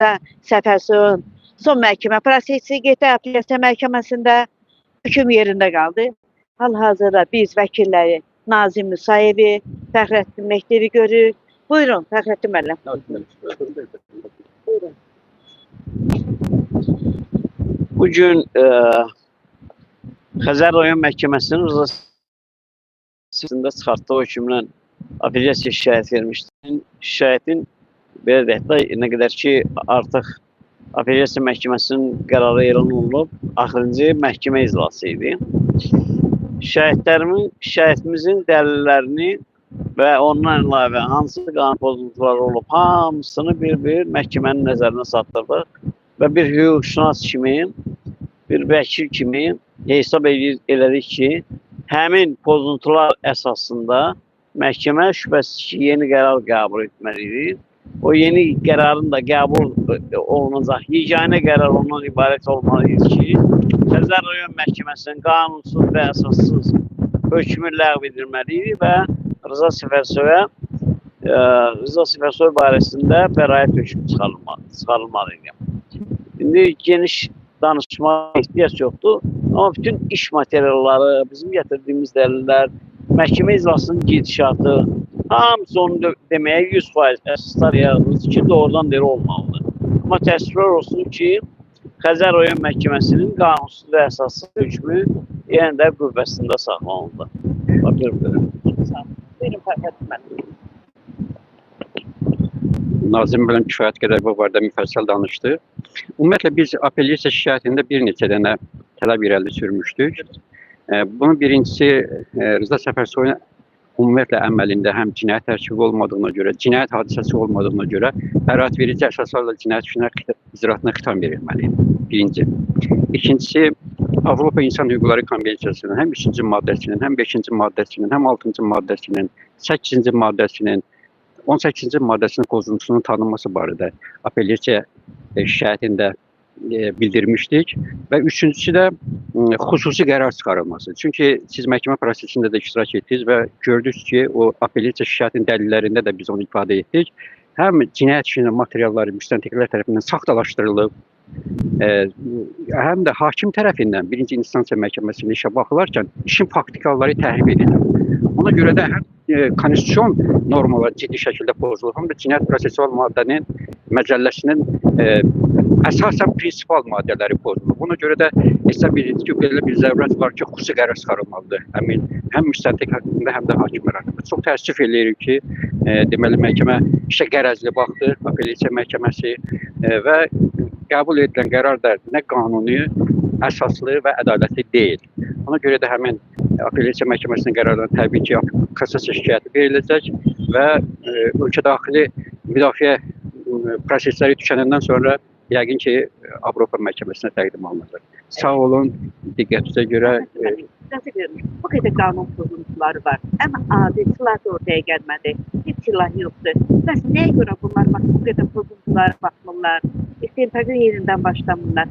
Səfərsoyun son məhkəmə prosesi getdi, apellyasiya məhkəməsində hökm yerində qaldı. Hal-hazırda biz vəkilləri Nazim Musayevi, Fəxrəddin Mehdivi görürük. Buyurun, Fəxrəddin müəllim. Buyurun. Bugün Xəzər rayon məhkəməsinin rızasında çıxartdığı hökmlə apellyasiya şikayət vermişdir. Şikayetin belə deyək də, nə qədər ki artıq apellyasiya məhkəməsinin qərarı elan olunub, axırıncı məhkəmə iclası idi. Şikayetimizin dəlillərini və ondan əlavə hansı qanun pozuntuları olub, hamısını bir-bir məhkəmənin nəzərinə çatdırdıq və bir hüquqşünas kimi, bir vəkil kimi hesab elədik ki, həmin pozuntular əsasında məhkəmə şübhəsiz ki, yeni qərar qəbul etməlidir. O yeni qərarın da qəbul olunacaq yeganə qərar ondan ibarət olmalıdır ki, Xəzər rayon məhkəməsinin qanunsuz və əsassız hökmü ləğv edilməlidir və Rıza Səfərsoy barəsində bəraət hökmü çıxarılmalıdır. İndi geniş danışmağa ehtiyac yoxdur, amma bütün iş materialları, bizim gətirdiyimiz dəlillər, məhkəmə iclasının gedişatı, hamısı onu deməyə 100% əsaslar yaradılır ki, doğrudan deri olmalıdır. Amma təəssüflər olsun ki, Xəzər rayon məhkəməsinin qanunsuz və əsassız hökmü yenə də qüvvəsində saxlanıldı. Buyurun, Fəxrəddin müəllim. Nazim müəllim kifayət qədər bu barədə müfəssəl danışdı. Ümumiyyətlə biz apellyasiya şikayətində bir neçə dənə tələb irəli sürmüşdük. Bunun birincisi Rıza Səfərsoyun ümumiyyətlə əməlində həm cinayət tərkibi olmadığına görə, cinayət hadisəsi olmadığına görə bəraət verici əsaslarla cinayət icraatına xitam verilməlidir. Birinci. İkincisi, Avropa İnsan Hüquqları Konvensiyasının həm 3-cü maddəsinin, həm 5-ci maddəsinin, həm 6-cı maddəsinin, 8-ci maddəsinin, 18-ci maddəsinin pozuntusunun tanınması barədə apellyasiya şikayətində bildirmişdik və üçüncüsü də xüsusi qərar çıxarılması. Çünki siz məhkəmə prosesində də iştirak etdiniz və gördünüz ki, o apellyasiya şikayətin dəlillərində də biz onu ifadə etdik. Həm cinayət işinin materialları müstəntiqlər tərəfindən saxtalaşdırılıb, həm də hakim tərəfindən birinci instansiya məhkəməsində işə baxılarkən işin faktikalları təhrif edilib. Ona görə də həm konstitusion normalar ciddi şəkildə pozulub, həm də cinayət prosesual maddənin məcəlləsinin əsasən prinsipal maddələri pozulub. Ona görə də hesab edirik ki, belə bir zərurət var ki, xüsusi qərar çıxarılmalıdır. Həm müstəntiq haqqında, həm də hakimlər haqqında. Çox təəssüf edirik ki, deməli məhkəmə işə qərəzli baxdı, apellyasiya məhkəməsi və qəbul edilən qərar da nə qanuni, əsaslı və ədalətli deyil. Ona görə də həmin apellyasiya məhkəməsinin qərarlarına təbii ki, kassasiya şikayəti veriləcək və ölkə daxili müdafiə prosesləri düşənəndən sonra yəqin ki, Avropa məhkəməsinə təqdim alınacaq. Sağ olun, diqqətinizə görə. Bu qədər qanun pozuntuları var. Ən adi silah da ortaya gəlmədi. Heç silah yoxdur. Bəs nəyə görə bunlar bu qədər pozuntulara baxmırlar? İstintaqı yerindən başlamırlar.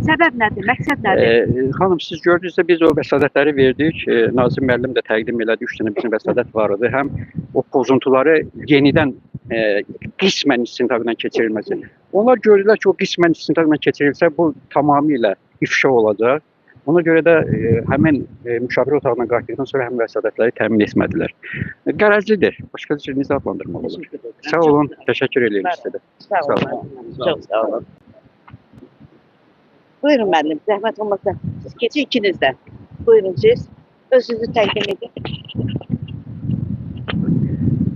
Səbəb nədir? Məqsəd nədir? Xanım, siz gördünüzsə biz o vəsadətləri verdik. Nazim müəllim də təqdim elədi. 3 dənə bizim vəsadət var idi. Həm o pozuntuları yenidən qismən istintaqdan keçirilməsi. Onlar gördülər ki, o qismən istintaqdan keçirilsə bu tamamilə ifşa olacaq. Ona görə də həmin müşavirə otağına qayıtdıqdan sonra həmin vəsadətləri təmin etmədilər. Qərəzlidir. Başqa cür necə adlandırmaq olur? Sağ olun, təşəkkür edirəm sizə. Sağ olun. Çox sağ olun. Buyurun müəllim, zəhmət olmasa siz keçin ikiniz də. Buyurun siz. Özünüzü təqdim edin.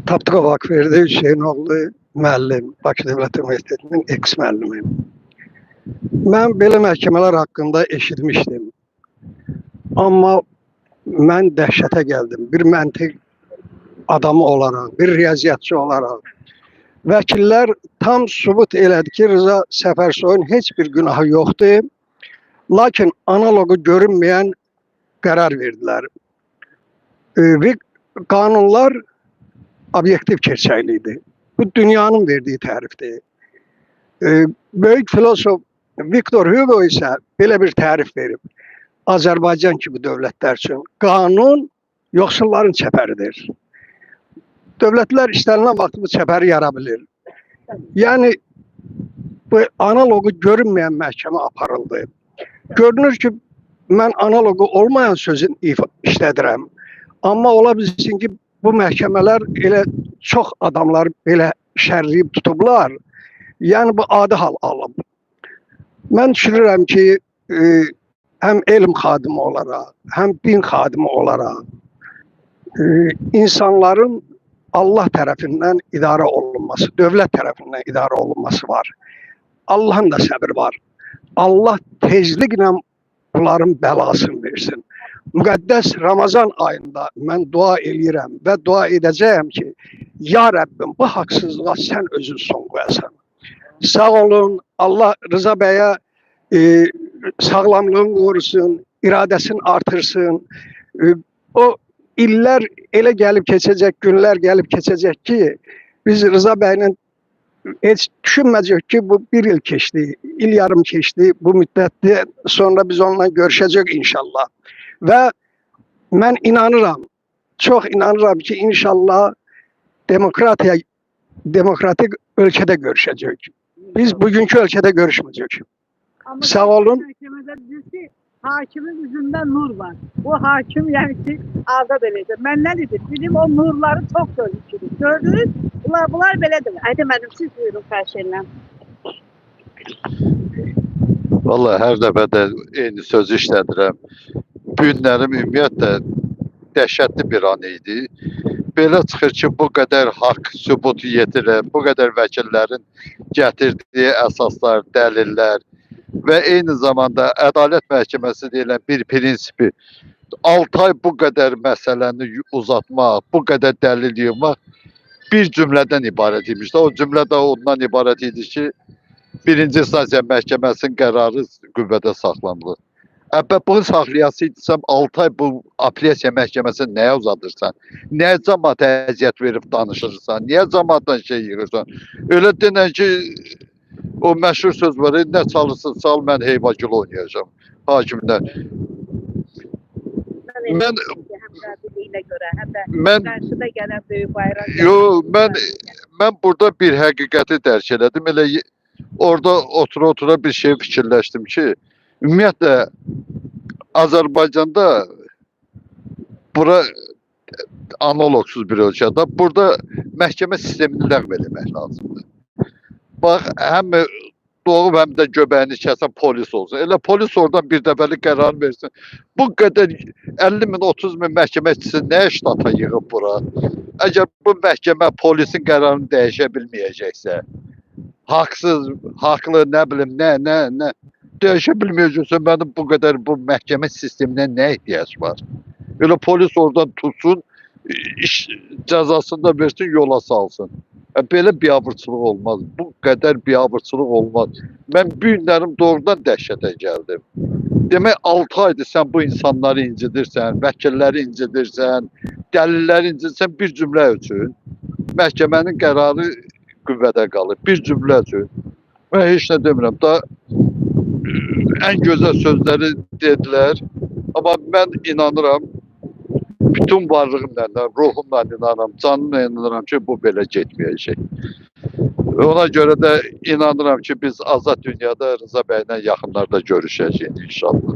Tapdığa Vakfverdi Hüseynoğlu müəllim, Bakı Dövlət Universitetinin eks müəllimiyim. Mən belə məhkəmələr haqqında eşitmişdim. Amma mən dəhşətə gəldim. Bir məntiq adamı olaraq, bir riyaziyyatçı olaraq. Vəkillər tam sübut elədi ki, Rıza Səfərsoyun heç bir günahı yoxdur. Lakin analogu görünməyən qərar verdilər. Və qanunlar obyektiv keçərlidir. Bu dünyanın verdiyi tərifdir. Böyük filosof Viktor Hugo isə belə bir tərif verib. Azərbaycan kimi dövlətlər üçün qanun yoxsulların çəpəridir. Dövlətlər istənilən vaxt bu çəpəri yara bilir. Yəni bu analogu görünmeyen məhkəmə aparıldı. Görünür ki, mən analogu olmayan sözün işlədirəm. Amma ola bilsin ki, bu məhkəmələr elə çox adamlar belə şərləyib tutublar. Yəni bu adi hal alıb. Mən düşünürəm ki, həm elm xadimi olaraq, həm din xadimi olaraq insanların Allah tərəfindən idarə olunması, dövlət tərəfindən idarə olunması var. Allahın da səbri var. Allah tezliklə bunların bəlasını versin. Müqəddəs Ramazan ayında mən dua eləyirəm və dua edəcəyəm ki, ya Rəbbim bu haqsızlığa sən özün son qoyasan. Sağ olun, Allah Rıza bəyə sağlamlığını qorusun, iradəsini artırsın. O illər elə gəlib keçəcək, günlər gəlib keçəcək ki, biz Rıza bəylə heç düşünməyəcək ki, bu bir il keçdi, il yarım keçdi, bu müddətdə sonra biz onunla görüşəcək inşallah. Və mən inanıram, çox inanıram ki, inşallah demokratik ölkədə görüşəcək. Biz bugünkü ölkədə görüşməyəcək. Sağ olun. Məhkəmədə deyir ki, hakimin üzündə nur var. O hakim yəni ki, azad edəcək. Məndən idi. Bilim o nurları çox görmüşdür. Gördünüz? Bunlar belədir. Ayda mənim siz buyurun xahiş edirəm. Vallahi hər dəfə də eyni sözü işlədirəm. Bu günlərim ümumiyyətlə dəhşətli bir an idi. Belə çıxır ki, bu qədər haqq sübut yetirə, bu qədər vəkillərin gətirdiyi əsaslar, dəlillər və eyni zamanda Ədalət Məhkəməsi deyilən bir prinsipi 6 ay bu qədər məsələni uzatmaq, bu qədər dəlil yığmaq bir cümlədən ibarət imiş. O cümlə də ondan ibarət idi ki, 1-ci instansiya məhkəməsinin qərarı qüvvədə saxlanılır. Bunu saxlayasıydısam 6 ay bu apellyasiya məhkəməsini nəyə uzadırsan? Nəyə cəmaata əziyyət verib danışırsan? Niyə cəmaatdan şey yığırsan? Öyle denən ki, o məşhur söz var, nə çalırsın çal, mən heyvacıl oynayacağım. Hakimlər. Həm qabiliyyətinə görə, həm də qarşıda gələn böyük bayraq. Mən burada bir həqiqəti dərk elədim. Elə orada otura bir şey fikirləşdim ki, ümumiyyətlə Azərbaycanda bura analogsuz bir ölkədə burada məhkəmə sistemini ləğv etmək lazımdır. Bax, həm doğub həm də göbəyini kəsən polis olsun. Elə polis oradan bir dəfəlik qərar versin. Bu qədər 50 min, 30 min məhkəməçisi nə ştata yığıb bura? Əgər bu məhkəmə polisin qərarını dəyişə bilməyəcəksə, haqsız, haqlı, nə bilim, nə dəyişə bilməyəcəksə, mənim bu qədər bu məhkəmə sisteminə nə ehtiyac var? Elə polis oradan tutsun, iş cəzasını da versin, yola salsın. Belə biabırçılıq olmaz. Bu qədər biabırçılıq olmaz. Mən bu günlərim doğrudan dəhşətə gəldim. Demək 6 aydır sən bu insanları incidirsən, vəkilləri incidirsən, dəlilləri incidirsən bir cümlə üçün. Məhkəmənin qərarı qüvvədə qalır. Bir cümlə üçün. Mən heç nə demirəm. Da ən gözəl sözləri dedilər. Amma mən inanıram, bütün varlığımla, ruhumla inanıram, canımla inanıram ki, bu belə getməyəcək. Ona görə də inanıram ki, biz azad dünyada Rıza bəylə yaxınlarda görüşəcəyik inşallah.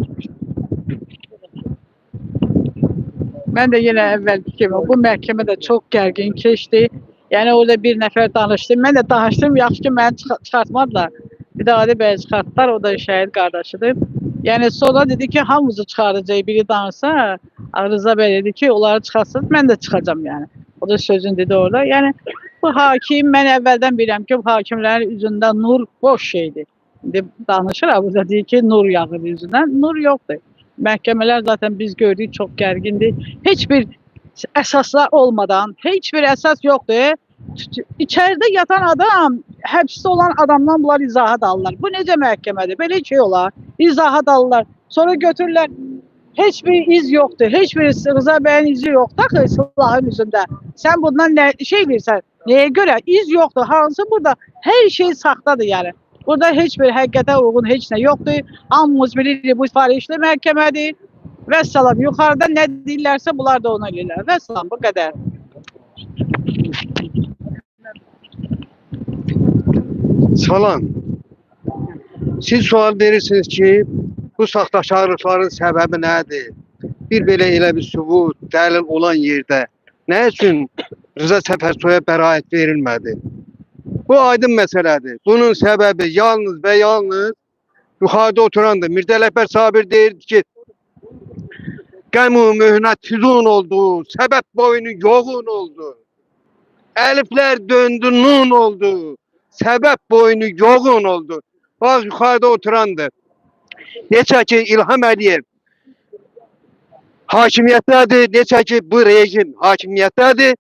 Mən də yenə əvvəlki kimi, bu məhkəmə də çox gərgin keçdi. Yəni orada bir nəfər danışdı. Mən də danışdım, yaxşı ki, məni çıxartmadılar. Bir də Adi bəy çıxartdılar, o da şəhid qardaşıdır. Yəni sonra dedi ki, hamımızı çıxaracaq, biri danışsa, Rıza bəy dedi ki, onları çıxarsınız, mən də çıxacam yəni. O da sözün dedi orada. Yəni bu hakim, mən əvvəldən bilirəm ki, bu hakimlərin üzündə nur boş şeydir. İndi danışır, burada deyir ki, nur yağır üzündən. Nur yoxdur. Məhkəmələr zaten biz gördük, çox gərgindir. Heç bir əsaslar olmadan, heç bir əsas yoxdur. İçəridə yatan adam, həbsdə olan adamdan bunlar izahat alırlar. Bu necə məhkəmədir? Belə şey olar. İzahat alırlar. Sonra götürürlər. Heç bir iz yoxdur. Heç bir Rıza bəyin izi yoxdur axı silahın üzündə. Sən bundan nə şey bilirsən? Nəyə görə? İz yoxdur. Hansı burada? Hər şey saxtadır yəni. Burada heç bir həqiqətə uyğun heç nə yoxdur. Hamımız bilirik bu sifarişli məhkəmədir. Vəssalam. Yuxarıda nə deyirlərsə bunlar da onu eləyirlər. Vəssalam. Bu qədər. Salam. Siz sual verirsiniz ki, bu saxtakarlıqların səbəbi nədir? Bir belə elə bir sübut, dəlil olan yerdə nə üçün Rıza Səfərsoya bəraət verilmədi? Bu aydın məsələdir. Bunun səbəbi yalnız və yalnız yuxarıda oturandır. Mirzə Ələkbər Sabir deyirdi ki, qəmu mühnət füzun oldu, səbəb boynu yoğun oldu. Əliflər döndü, nun oldu, səbəb boynu yoğun oldu. Bax, yuxarıda oturandır. Neçə ki İlham Əliyev hakimiyyətdədir, neçə ki bu rejim hakimiyyətdədir,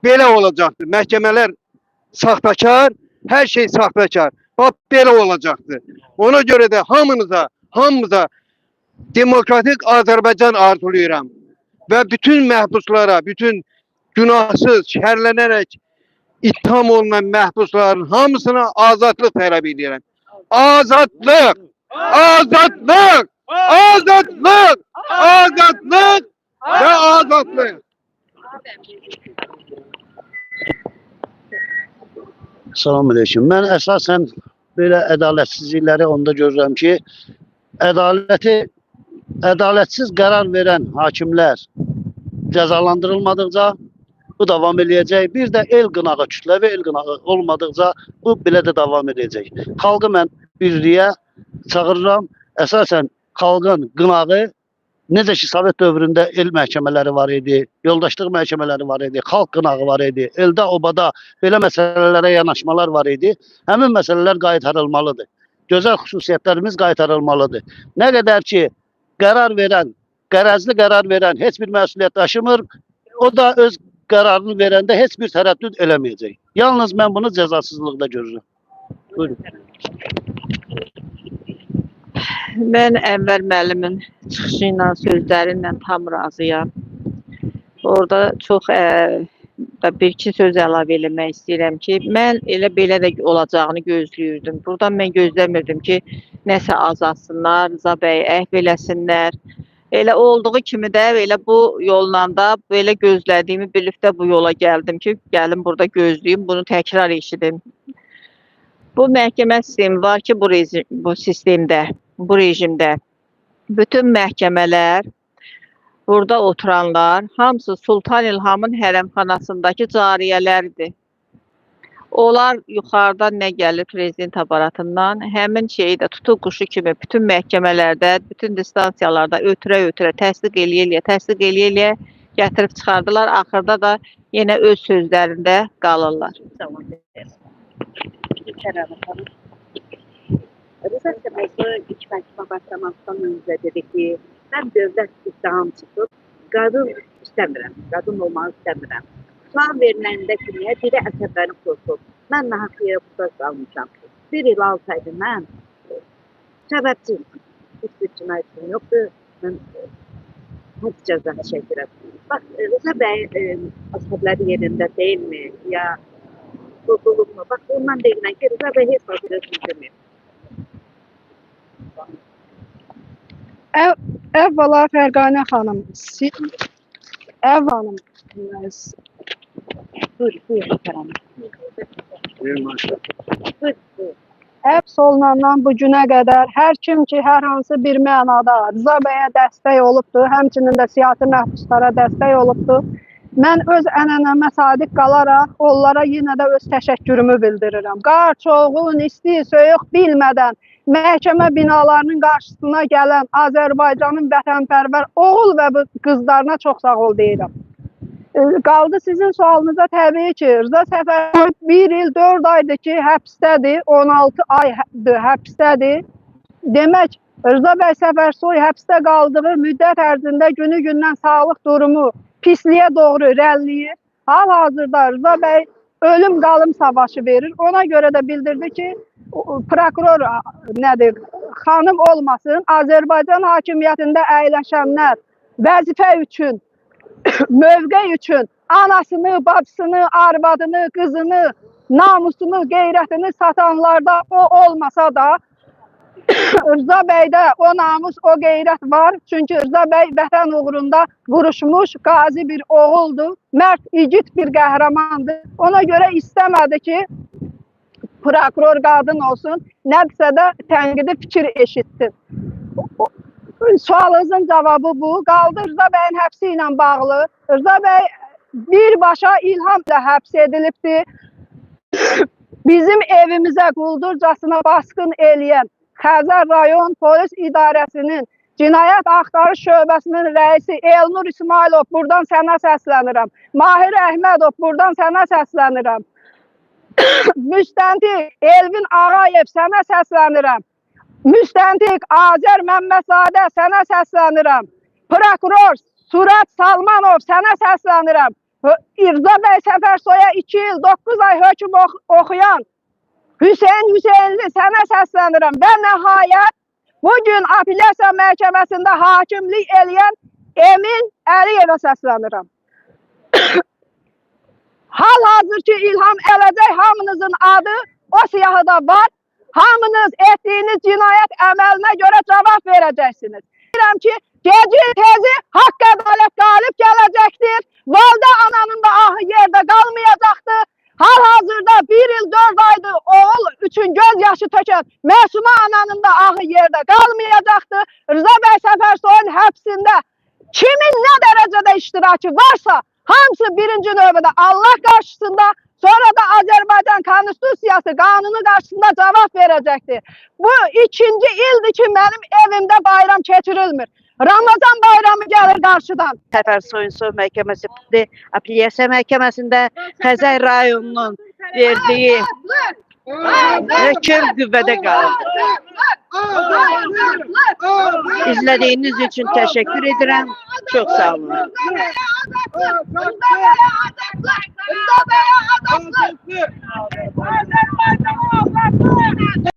belə olacaqdır. Məhkəmələr saxtakar, hər şey saxtakar. Bax, belə olacaqdır. Ona görə də hamımıza demokratik Azərbaycan arzulayıram. Və bütün məhbuslara, bütün günahsız, şərlənərək ittiham olunan məhbusların hamısına azadlıq tələb edirəm. Azadlıq! Azadlıq! Azadlıq! Azadlıq! Və azadlıq! Salamünaleyküm. Mən əsasən belə ədalətsizlikləri onda görürəm ki, ədalətsiz qərar verən hakimlər cəzalandırılmadıqca bu davam eləyəcək. Bir də el qınağı, kütləvi el qınağı olmadıqca bu belə də davam edəcək. Xalqı mən birliyə çağırıram. Əsasən xalqın qınağı, necə ki Sovet dövründə el məhkəmələri var idi, yoldaşlıq məhkəmələri var idi, xalq qınağı var idi, eldə, obada belə məsələlərə yanaşmalar var idi. Həmin məsələlər qaytarılmalıdır. Gözəl xüsusiyyətlərimiz qaytarılmalıdır. Nə qədər ki qərar verən, qərəzli qərar verən heç bir məsuliyyət daşımır, o da öz qərarını verəndə heç bir tərəddüd eləməyəcək. Yalnız mən bunu cəzasızlıqda görürüm. Buyurun. Mən Ənvər müəllimin çıxışı ilə, sözləri ilə tam razıyam. Orada çox bir-iki söz əlavə eləmək istəyirəm ki, mən elə belə də olacağını gözləyirdim. Buradan mən gözləmirdim ki, nəsə azalsınlar, Rıza bəy əhv eləsinlər. Elə olduğu kimi də elə bu yolla da belə gözlədiyimi bilib də bu yola gəldim ki, gəlim burada gözləyim, bunu təkrar eşidim. Bu məhkəmə sistemi var ki, bu sistemdə, bu rejimdə bütün məhkəmələr, burada oturanlar, hamısı Sultan İlhamın hərəmxanasındakı cariyələrdir. Onlar yuxarıdan nə gəlir prezident aparatından, həmin şeyi də tutuq quşu kimi bütün məhkəmələrdə, bütün distansiyalarda ötürə-ötürə, təsdiq eləyə-eləyə gətirib çıxardılar. Axırda da yenə öz sözlərində qalırlar. Rıza Səfərsoy ilk məhkəmə başlamasından öncə dedi ki, mən dövlət ittiham çıxıb, qadın istəmirəm, qadın olmağı istəmirəm. Sual veriləndə ki, niyə biri əsəblərini qorxub, mən nahaq yerə burada qalmışam. Bir il 6 aydır mən səbəbsizim, heç bir cinayətim yoxdur, mən həbs cəzası çəkirəm. Bax, Rıza bəy əsəbləri yerində deyilmi, ya qorxulubmu? Bax, ondan deyilən ki, Rıza bəy heç vaxt deməyib. Əvvəla Fərqanə xanım, həbs olunandan bu günə qədər hər kim ki, hər hansı bir mənada Rıza bəyə dəstək olubdur, həmçinin də siyasi məhbuslara dəstək olubdur. Mən öz ənənəmə sadiq qalaraq onlara yenə də öz təşəkkürümü bildirirəm. Qar, çoğun, isti, soyuq bilmədən məhkəmə binalarının qarşısına gələn Azərbaycanın vətənpərvər oğul və qızlarına çox sağ ol deyirəm. Qaldı sizin sualınıza təbii ki, Rıza Səfərsoy 1 il 4 aydır ki, həbsdədir, 16 aydır həbsdədir. Demək, Rıza bəy Səfərsoy həbsdə qaldığı müddət ərzində günü-gündən sağlıq durumu pisliyə doğru irəliləyir. Hal-hazırda Rıza bəy ölüm-qalım savaşı verir. Ona görə də bildirdi ki, prokuror xanım olmasın, Azərbaycan hakimiyyətində əyləşənlər vəzifə üçün, mövqe üçün anasını, bacısını, arvadını, qızını, namusunu, qeyrətini satanlarda o olmasa da Rıza bəydə o namus, o qeyrət var. Çünki Rıza bəy vətən uğrunda vuruşmuş qazi bir oğuldur, mərd, igid bir qəhrəmandır. Ona görə istəmədi ki, prokuror qadın olsun, nədirsə də tənqidi fikir eşitsin. Sualınızın cavabı bu. Qaldı Rza bəyin həbsi ilə bağlı. Rza bəy birbaşa ilhamla həbs edilibdir. Bizim evimizə quldurcasına baskın eləyən Xəzər rayon polis idarəsinin Cinayət Axtarış Şöbəsinin rəisi Elnur İsmailov, buradan sənə səslənirəm. Mahir Əhmədov, buradan sənə səslənirəm. Müstəntiq Elvin Ağayev, sənə səslənirəm. Müstəntiq Azər Məmmədzadə, sənə səslənirəm. Prokuror Surat Salmanov, sənə səslənirəm. Rza bəy Səfərsoya 2 il 9 ay hökm oxuyan Hüseyn Hüseynli, sənə səslənirəm. Və nəhayət bugün apellyasiya məhkəməsində hakimlik eləyən Emin Əliyevə səslənirəm. Hal-hazırki İlham Ələcək hamınızın adı o siyahıda var. Hamınız etdiyiniz cinayət əməlinə görə cavab verəcəksiniz. Bilirəm ki, gecə tezi haqq ədalət qalib gələcəkdir. Valide ananın da ahı yerdə qalmayacaqdır. Hal-hazırda 1 il 4 aydır oğul üçün gözyaşı tökən Məsuma ananın da ahı yerdə qalmayacaqdır. Rza bəy Səfərsoyun həbsində kimin nə dərəcədə iştirakı varsa, hamısı birinci növbədə Allah qarşısında, sonra da Azərbaycan Konstitusiyası, qanunu qarşısında cavab verəcəkdir. Bu 2-ci ildir ki, mənim evimdə bayram keçirilmir. Ramazan bayramı gəlir qarşıdan. Səfərsoyun məhkəməsi, apellyasiya məhkəməsində Xəzər rayonunun verdiyi hökm qüvvədə qalır. İzlədiyiniz üçün təşəkkür edirəm. Çox sağ olun.